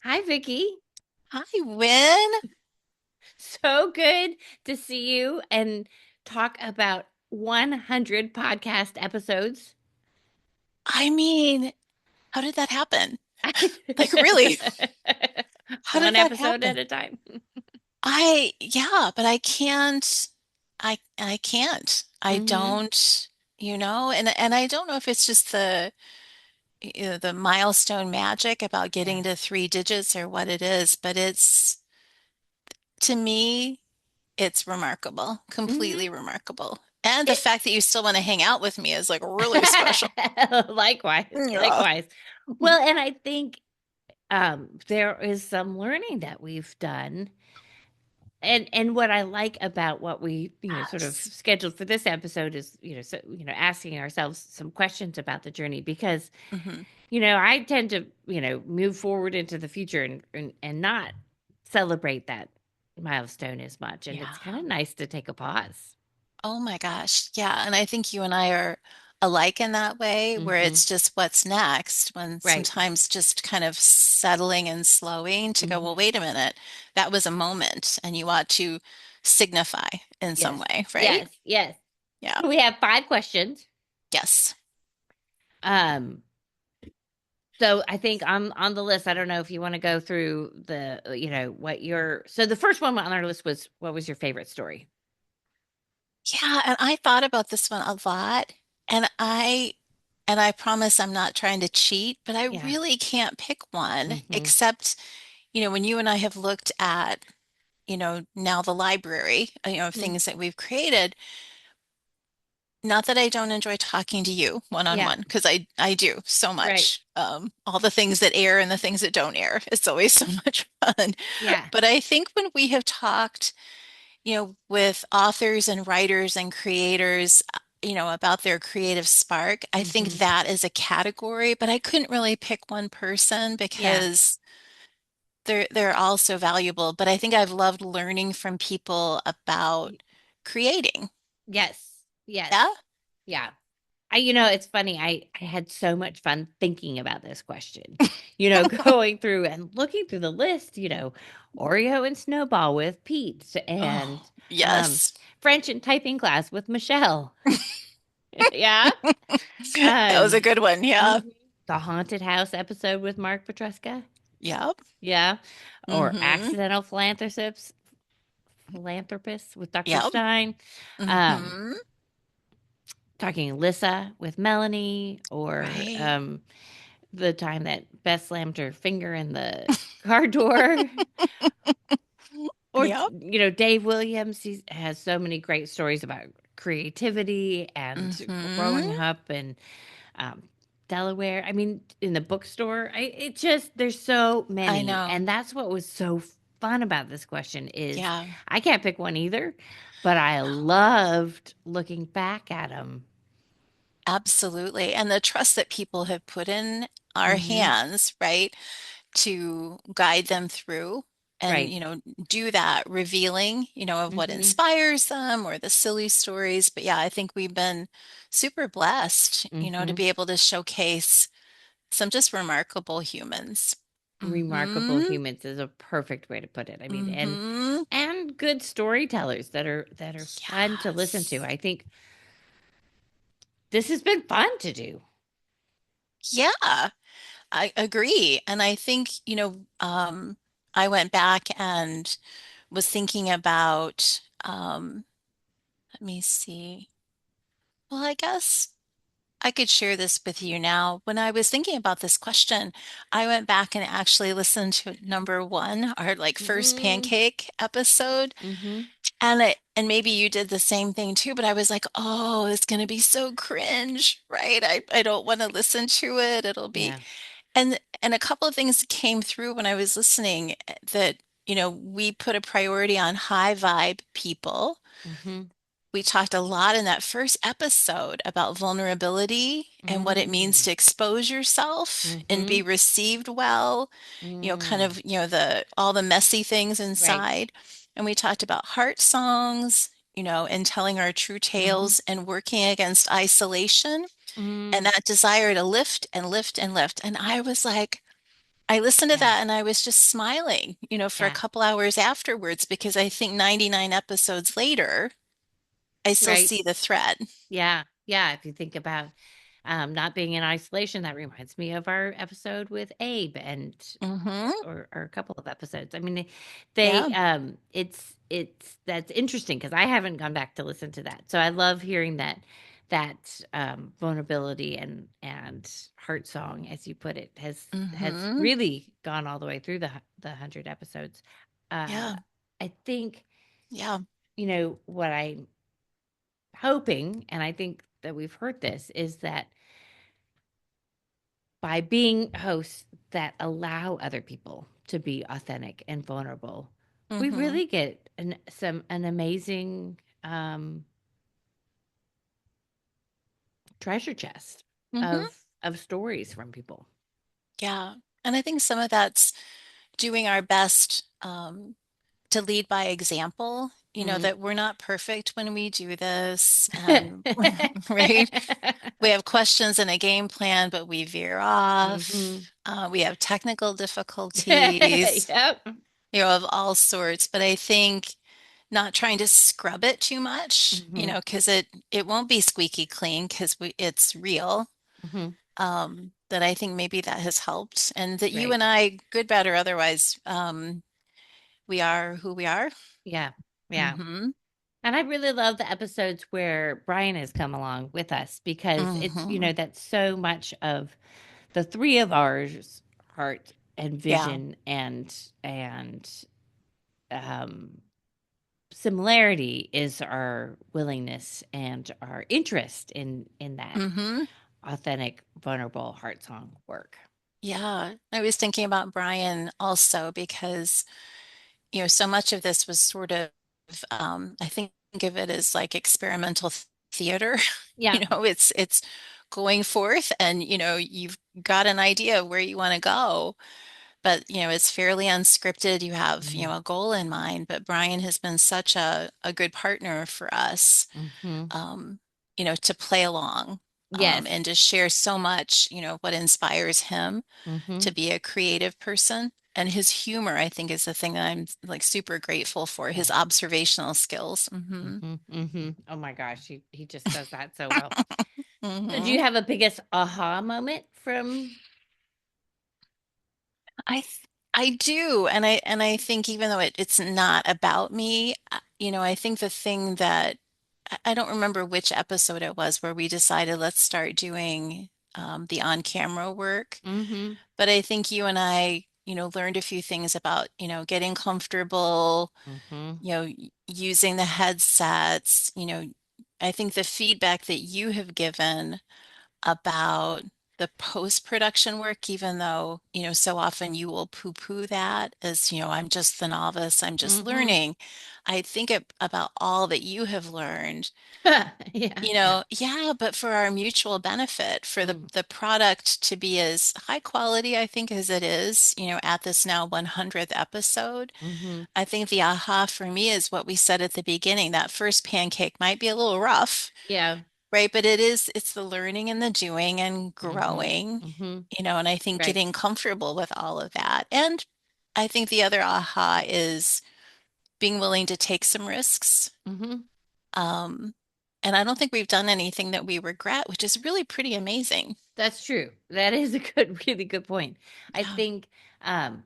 Hi, Vicki. Hi, Wynne. So good to see you and talk about 100 podcast episodes. I mean, how did that happen? Like, really, how One did that episode at happen? a time. Yeah, but I can't. I Hmm. don't, and I don't know if it's just the milestone magic about Yeah. getting to three digits or what it is, but to me, it's remarkable, completely Hmm. remarkable. And the It, fact that you still want to hang out with me is like really special. likewise, Yeah. likewise. Well, and I think there is some learning that we've done. And what I like about what we, sort of Yes. scheduled for this episode is, asking ourselves some questions about the journey because, Hmm. I tend to, move forward into the future and not celebrate that milestone as much. And it's kind Yeah. of nice to take a pause. Oh my gosh. Yeah. And I think you and I are alike in that way, where Hmm. it's just what's next, when Right. sometimes just kind of settling and slowing to go, well, Hmm. wait a minute, that was a moment and you ought to signify in some Yes. way, right? Yes. Yes. Yeah. So we have 5 questions. Yes. Um, So I think on the list, I don't know if you want to go through what your so the first one on our list was what was your favorite story? Yeah. And I thought about this one a lot. And I promise I'm not trying to cheat, but I Yeah. really can't pick one Hmm. except, when you and I have looked at now the library, of Hmm. things that we've created. Not that I don't enjoy talking to you one on Yeah. one, because I do so Right. much. All the things that air and the things that don't air. It's always so much fun. Yeah. But I think when we have talked, with authors and writers and creators, about their creative spark, I think Hmm. that is a category, but I couldn't really pick one person Yeah. because they're all so valuable. But I think I've loved learning from people about creating. Yes. Yes. Yeah. Yeah. It's funny. I had so much fun thinking about this question. Going through and looking through the list. Oreo and Snowball with Pete, and Oh, um, yes. French and typing class with Michelle. Yeah. That was a Um, good one. Yeah. mhm. The haunted house episode with Mark Petruska. Yep. Yeah. Or Mm-hmm. accidental philanthropists with Dr. Yep. Stein. Um, Mm-hmm. talking Alyssa with Melanie, or Right. the time that Beth slammed her finger in the car door. Or, Yep. Dave Williams, he has so many great stories about creativity and Mm-hmm. growing up and um, Delaware. I mean, in the bookstore, it just there's so I many, know. and that's what was so fun about this question is Yeah. I can't pick one either, but I loved looking back at them. Absolutely. And the trust that people have put in our Hmm. hands, right, to guide them through and, Right. do that revealing, of what Hmm. inspires them or the silly stories. But yeah, I think we've been super blessed, to Hmm. be able to showcase some just remarkable humans. Remarkable Mm-hmm. humans is a perfect way to put it. I mean, and Mm-hmm. and good storytellers that are fun to listen to. Yes. I think this has been fun to do. Yeah, I agree. And I think, I went back and was thinking about, let me see. Well, I guess I could share this with you now. When I was thinking about this question, I went back and actually listened to number one, our like first Mm-hmm. pancake episode. Mm-hmm. And maybe you did the same thing too, but I was like, oh, it's gonna be so cringe, right? I don't want to listen to it. It'll be Yeah. and a couple of things came through when I was listening, that, we put a priority on high vibe people. Mm-hmm. We talked a lot in that first episode about vulnerability and what it means Mm. to expose yourself and Mm-hmm. be received well, kind Mm. of, the all the messy things Right. inside. And we talked about heart songs, and telling our true Mm-hmm. tales and working against isolation and Mm. that desire to lift and lift and lift. And I was like, I listened to Yeah. that and I was just smiling, for a Yeah. couple hours afterwards because I think 99 episodes later, I still Right. see the thread. Yeah. Yeah. If you think about not being in isolation, that reminds me of our episode with Abe and Mm-hmm. or a couple of episodes. I mean, Yeah. it's that's interesting because I haven't gone back to listen to that. So I love hearing that vulnerability and heart song, as you put it, has Mm-hmm. really gone all the way through the 100 episodes. Yeah. I think Yeah. what I'm hoping, and I think that we've heard this, is that by being hosts that allow other people to be authentic and vulnerable, we Mm-hmm. really get an amazing treasure chest Mm-hmm. of stories from people. Yeah. And I think some of that's doing our best to lead by example, Mm. that we're not perfect when we do this. And right, we have questions and a game plan, but we veer off. Hmm. We have technical difficulties, Yep. of all sorts. But I think not trying to scrub it too much, Hmm. because it won't be squeaky clean because it's real. Hmm. That I think maybe that has helped, and that you Right. and I, good, bad, or otherwise, we are who we are. Yeah. Yeah. Mm-hmm. And I really love the episodes where Brian has come along with us because it's, Mm-hmm. that's so much of the three of ours heart and Yeah. vision and um similarity is our willingness and our interest in that Mm-hmm. authentic, vulnerable heart song work. Yeah. I was thinking about Brian also because, so much of this was sort of, I think of it as like experimental theater. Yeah. It's going forth and, you've got an idea of where you want to go, but, it's fairly unscripted. You have, Mhm. a goal in mind, but Brian has been such a good partner for us, Mhm. um, to play along, Yes. and to share so much, what inspires him to Mhm. be a creative person. And his humor, I think, is the thing that I'm like super grateful for, his Yes. observational skills. Hmm. Mhm. Mhm. Oh my gosh, he just does that so well. So do you Hmm. have a biggest aha moment from I do, and I think even though it's not about me, I think the thing that I don't remember which episode it was where we decided let's start doing the on-camera work. Mhm. But I think you and I, learned a few things about, getting comfortable, Mhm. using the headsets. I think the feedback that you have given about the post-production work, even though, so often you will poo-poo that as, I'm just the novice, I'm just Mhm. learning. I think about all that you have learned, Yeah, yeah. yeah, but for our mutual benefit, for the Mm. the product to be as high quality, I think, as it is, at this now 100th episode. Mhm. I think the aha for me is what we said at the beginning. That first pancake might be a little rough, Yeah. right? But it's the learning and the doing and Mhm. growing, Mhm. and I think Right. getting comfortable with all of that. And I think the other aha is being willing to take some risks. Mhm. Um, and I don't think we've done anything that we regret, which is really pretty amazing. That's true. That is a good really good point. I Yeah. think, um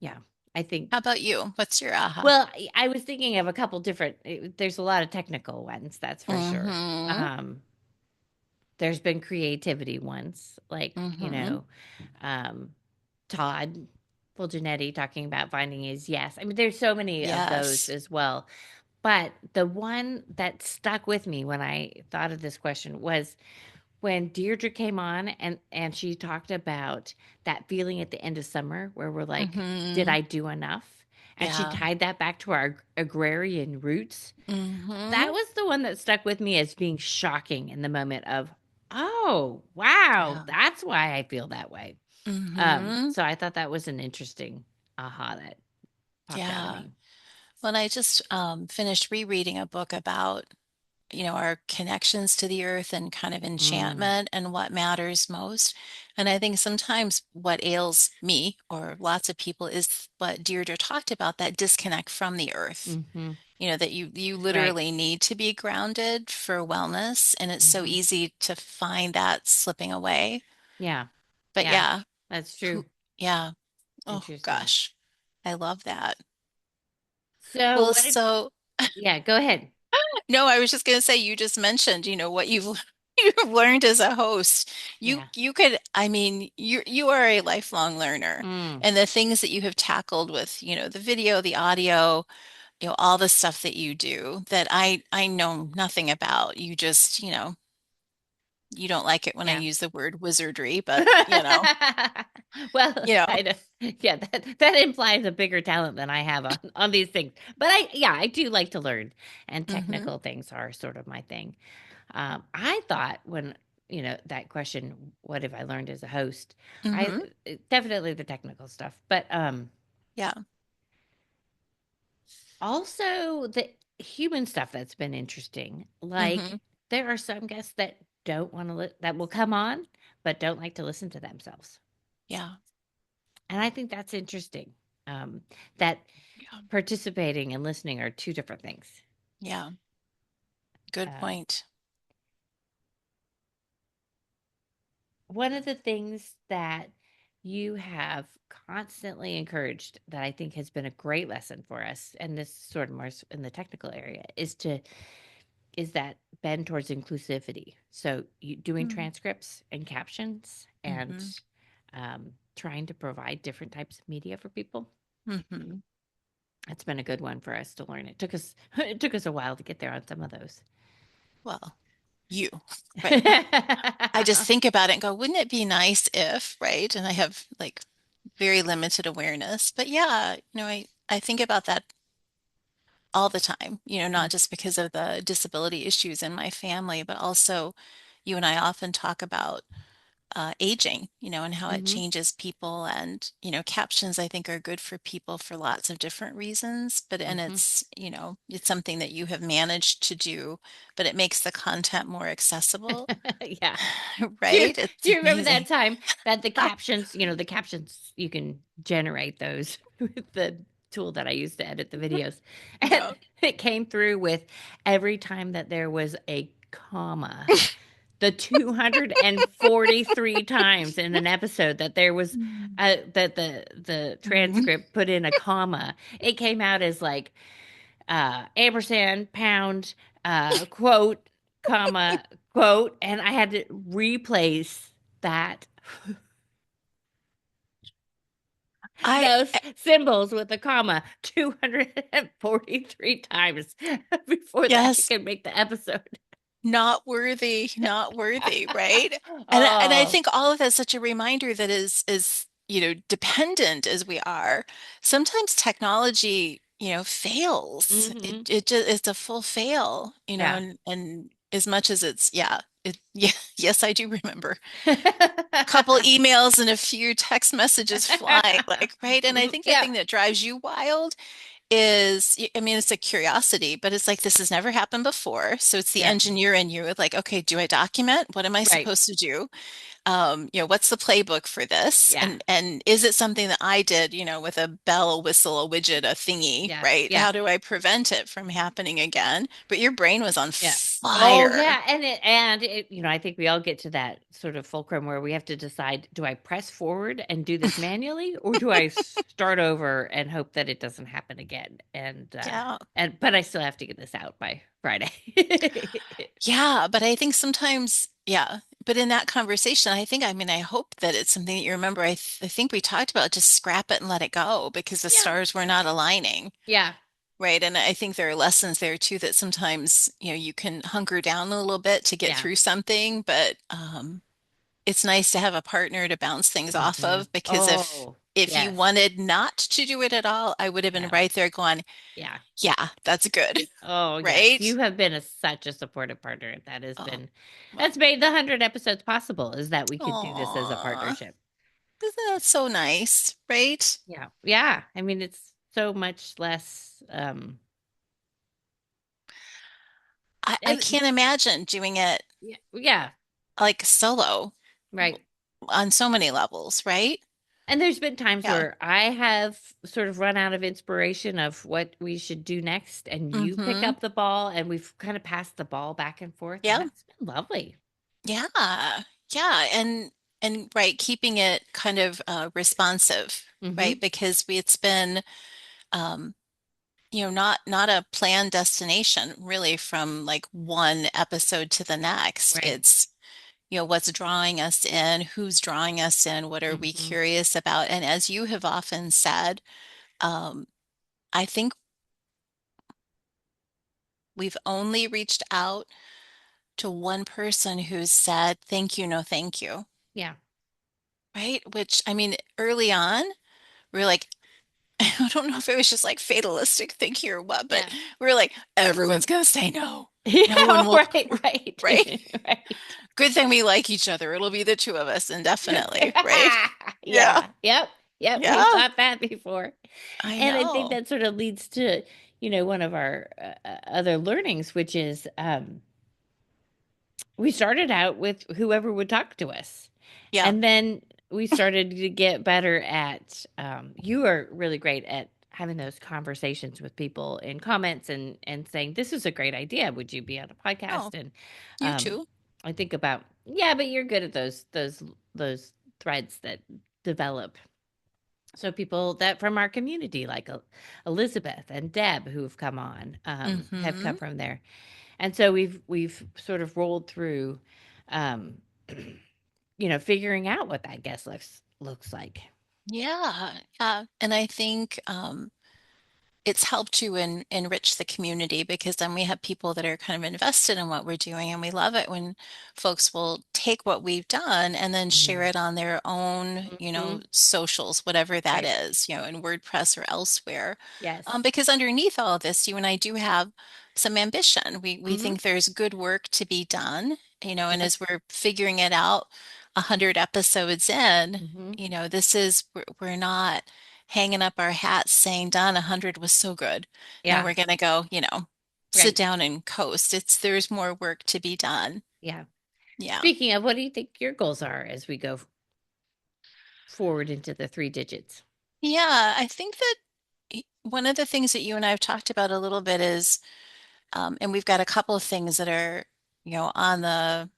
yeah, I think How about you? What's your aha? well, I was thinking of a couple different there's a lot of technical ones, that's for sure. Mm-hmm. Um, there's been creativity ones, like, Mm-hmm. um, Todd Fulgenetti talking about finding his yes. I mean, there's so many of those Yes. as well. But the one that stuck with me when I thought of this question was when Deirdre came on and she talked about that feeling at the end of summer where we're like, did Mm-hmm. I do enough? And she Yeah. tied that back to our agrarian roots. Mm-hmm. That was the one that stuck with me as being shocking in the moment of, oh, wow, Yeah. that's why I feel that way. Mm-hmm. So I thought that was an interesting aha that popped out of Yeah. me. When I just finished rereading a book about our connections to the earth and kind of Mm, enchantment and what matters most. And I think sometimes what ails me or lots of people is what Deirdre talked about, that disconnect from the earth. mm-hmm. That you Right. literally need to be grounded for wellness, and it's so Mm-hmm. easy to find that slipping away. Yeah. But Yeah. yeah, That's who, true. yeah. Oh Interesting. gosh, I love that. So Well, what if, so yeah, go ahead. no, I was just going to say, you just mentioned, what you've you've learned as a host. Yeah. You could, I mean, you are a lifelong learner, Mm, and the things that you have tackled with, the video, the audio, all the stuff that you do that I know nothing about. You just, you don't like it when I yeah. use the word wizardry, but Well, you know, I know. Yeah, that implies a bigger talent than I have on these things. But yeah, I do like to learn, and hmm technical things are sort of my thing. I thought when, that question, what have I learned as a host? I hmm definitely the technical stuff, but yeah, also the human stuff that's been interesting. Like hmm there are some guests that don't want to that will come on but don't like to listen to themselves. yeah, And I think that's interesting. That yeah, participating and listening are two different things. yeah. Good Um, point. one of the things that you have constantly encouraged that I think has been a great lesson for us, and this sort of more in the technical area, is that bend towards inclusivity. So you doing transcripts and captions and Mm-hmm. trying to provide different types of media for people. hmm That's been a good one for us to learn. It took us it took us a while to get there on some of those. Well, you, right? I just think about it and go, wouldn't it be nice if, right? And I have like very limited awareness. But yeah, I think about that all the time, not just because of the disability issues in my family, but also you and I often talk about aging, and how it Hmm. changes people. And, captions I think are good for people for lots of different reasons, and Hmm. it's something that you have managed to do, but it makes the content more accessible, Yeah. right? It's Do you remember that amazing. time that the captions, you can generate those with the tool that I used to edit the videos. And Yeah. it came through with every time that there was a comma, the 243 times in an episode that there was that the Mhm. transcript put in a comma, it came out as like ampersand, pound, quote, comma, quote, and I had to replace that I those symbols with a comma 243 times before that I Yes, could make the episode. not worthy, not worthy, right? And I Oh. think all of that's such a reminder that is dependent as we are, sometimes technology, fails. It Hmm. it just it's a full fail, Yeah. and as much as yeah, yes, I do remember couple emails and a few text messages flying, like, right? And I think the Yeah. thing that drives you wild is, I mean, it's a curiosity, but it's like this has never happened before. So it's the Yeah. engineer in you with like, okay, do I document? What am I Right. supposed to do? What's the playbook for this? Yeah. And is it something that I did, with a bell, a whistle, a widget, a thingy, Yeah. right? Yeah. How do I prevent it from happening again? But your brain was on Yeah. Oh fire. yeah, I think we all get to that sort of fulcrum where we have to decide, do I press forward and do this manually, or do I start over and hope that it doesn't happen again? Yeah. But I still have to get this out by Friday. Yeah, but I think sometimes, yeah. But in that conversation, I mean, I hope that it's something that you remember. I think we talked about just scrap it and let it go because the Yeah. stars were not aligning, Yeah. right? And I think there are lessons there too that sometimes, you can hunker down a little bit to get Yeah. through something, but it's nice to have a partner to bounce things off Hmm. of because if Oh, if you yes. wanted not to do it at all, I would have been No. right there going, Yeah. yeah, that's good, Oh, yes. right? You have been such a supportive partner. Oh, well, That's made the 100 episodes possible, is that we could do this as a aw. partnership. Isn't that so nice, right? Yeah. Yeah. I mean, it's so much less I And can't imagine doing it yeah, yeah, like solo right. on so many levels, right? And there's been times Yeah. where I have sort of run out of inspiration of what we should do next, and you pick Mm-hmm. up the ball, and we've kind of passed the ball back and forth, and Yeah. that's been lovely. Yeah. Yeah. And right, keeping it kind of responsive, right? Mhm. Because it's been um not a planned destination really from like one episode to the next. Right. It's what's drawing us in, who's drawing us in, what are we Mhm. curious about? And as you have often said, um, I think we've only reached out to one person who's said, thank you, no, thank you, Yeah. right? Which, I mean, early on, we are like, I don't know if it was just like fatalistic thinking or what, but Yeah. we are like, everyone's gonna say no. No one Yeah, will, right, right. right? Right. Good thing we like each other. It'll be the two of us indefinitely, right? Yeah. Yeah. Yep. Yep. We've Yeah. thought that before. I And I think know. that sort of leads to, one of our other learnings, which is we started out with whoever would talk to us. Yeah. And then we started to get better at, you are really great at having those conversations with people in comments and saying, this is a great idea. Would you be on a Oh, podcast? And you um, too. I think about, yeah, but you're good at those threads that develop. So people that from our community, like Elizabeth and Deb, who've come on, have Mm-hmm. come from there, and so we've sort of rolled through, um, figuring out what that guest looks like. Yeah. Yeah. And I think it's helped to enrich the community because then we have people that are kind of invested in what we're doing, and we love it when folks will take what we've done and then share Mhm. it on their own, Mhm. socials, whatever that Right. is, in WordPress or elsewhere. Yes. Because underneath all of this, you and I do have some ambition. We Mhm. think there's good work to be done, and Yep. as we're figuring it out 100 episodes in, Mhm. this is we're not hanging up our hats saying, Done, 100 was so good. Now Yeah. we're gonna go, sit Right. down and coast. There's more work to be done. Yeah. Yeah. Speaking of, what do you think your goals are as we go forward into the three digits? Yeah, I think that one of the things that you and I have talked about a little bit is, and we've got a couple of things that are, on the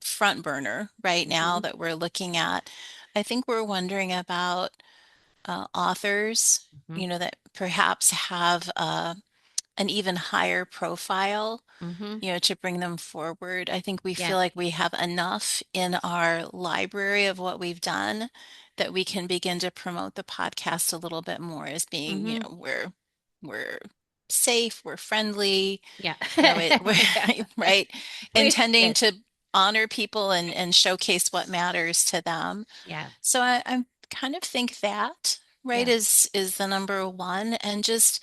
front burner right now Mhm. that we're looking at. I think we're wondering about authors, Mhm. that perhaps have an even higher profile, Mhm. to bring them forward. I think we Yeah. feel like we have enough in our library of what we've done that we can begin to promote the podcast a little bit more as being, Mhm. we're safe, we're friendly, Yeah. we're Yeah. right, intending Yes. to honor people and showcase what matters to them. Yeah. So I kind of think that, right, Yeah. is the number one, and just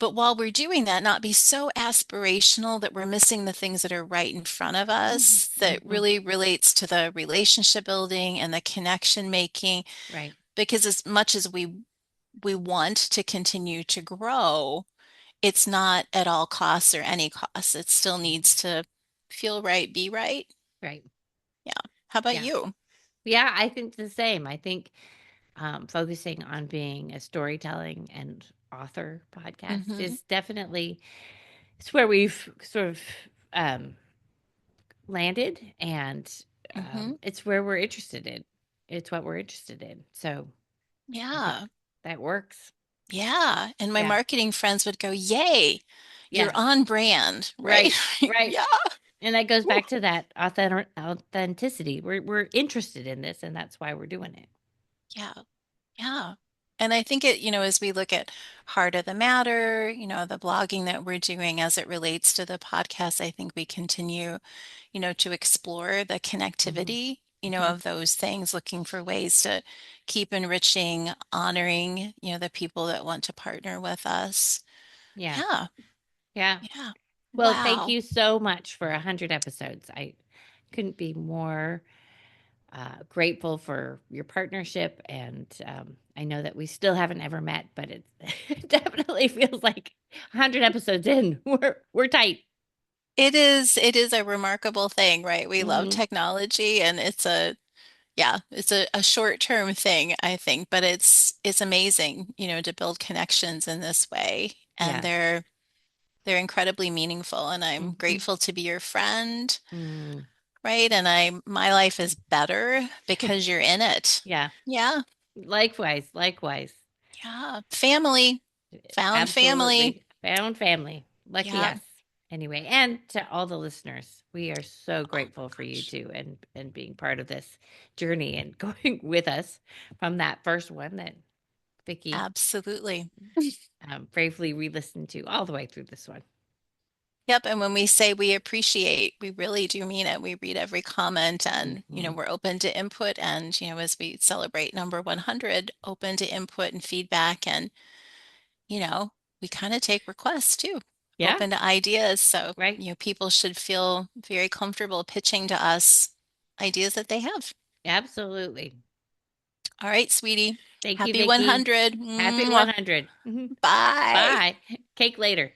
but while we're doing that, not be so aspirational that we're missing the things that are right in front of Mhm. us that Mhm. really relates to the relationship building and the connection making. Right. Because as much as we want to continue to grow, it's not at all costs or any costs. It still Mhm. needs to feel right, be right. Right. Yeah. How about Yeah. you? Yeah, I think the same. I think focusing on being a storytelling and author podcast Mm-hmm. is definitely, it's where we've sort of um, landed, and Mm-hmm. it's where we're interested in. It's what we're interested in. So I think Yeah. that works. Yeah. And my Yeah. marketing friends would go, Yay, you're Yeah. on brand, right? Right. Right. Yeah. And that goes Whew. back to that authenticity. We're interested in this, and that's why we're doing it. Yeah. Yeah. And I think as we look at Heart of the Matter, the blogging that we're doing as it relates to the podcast, I think we continue, to explore the Hmm. connectivity, Hmm. of those things, looking for ways to keep enriching, honoring, the people that want to partner with us. Yeah. Yeah. Yeah. Yeah. Well, thank Wow. you so much for 100 episodes. I couldn't be more grateful for your partnership. And I know that we still haven't ever met, but it definitely feels like 100 episodes in. We're tight. it is a remarkable thing, right? We love Hmm. technology and it's a short-term thing, I think, but it's amazing, to build connections in this way. And Yeah. they're incredibly meaningful, and I'm Hmm. grateful to be your friend, Mm. right? And my life is better because you're in it. Yeah. Yeah. Likewise. Likewise. Yeah. Family. Found family. Absolutely. Found family. Lucky Yeah. us. Anyway, and to all the listeners, we are so Oh my grateful for you gosh. too and being part of this journey and going with us from that first one that Vicki Absolutely. bravely re-listened to all the way through this one. Yep. And when we say we appreciate, we really do mean it. We read every comment and, Hmm. we're open to input. And, as we celebrate number 100, open to input and feedback. And, you know, we kind of take requests too, Yeah, open to ideas. So, right. people should feel very comfortable pitching to us ideas that they have. Absolutely. All right, sweetie. Thank you, Happy Vicki. 100. Happy Mwah. 100. Mhm. Bye. Bye. Cake later.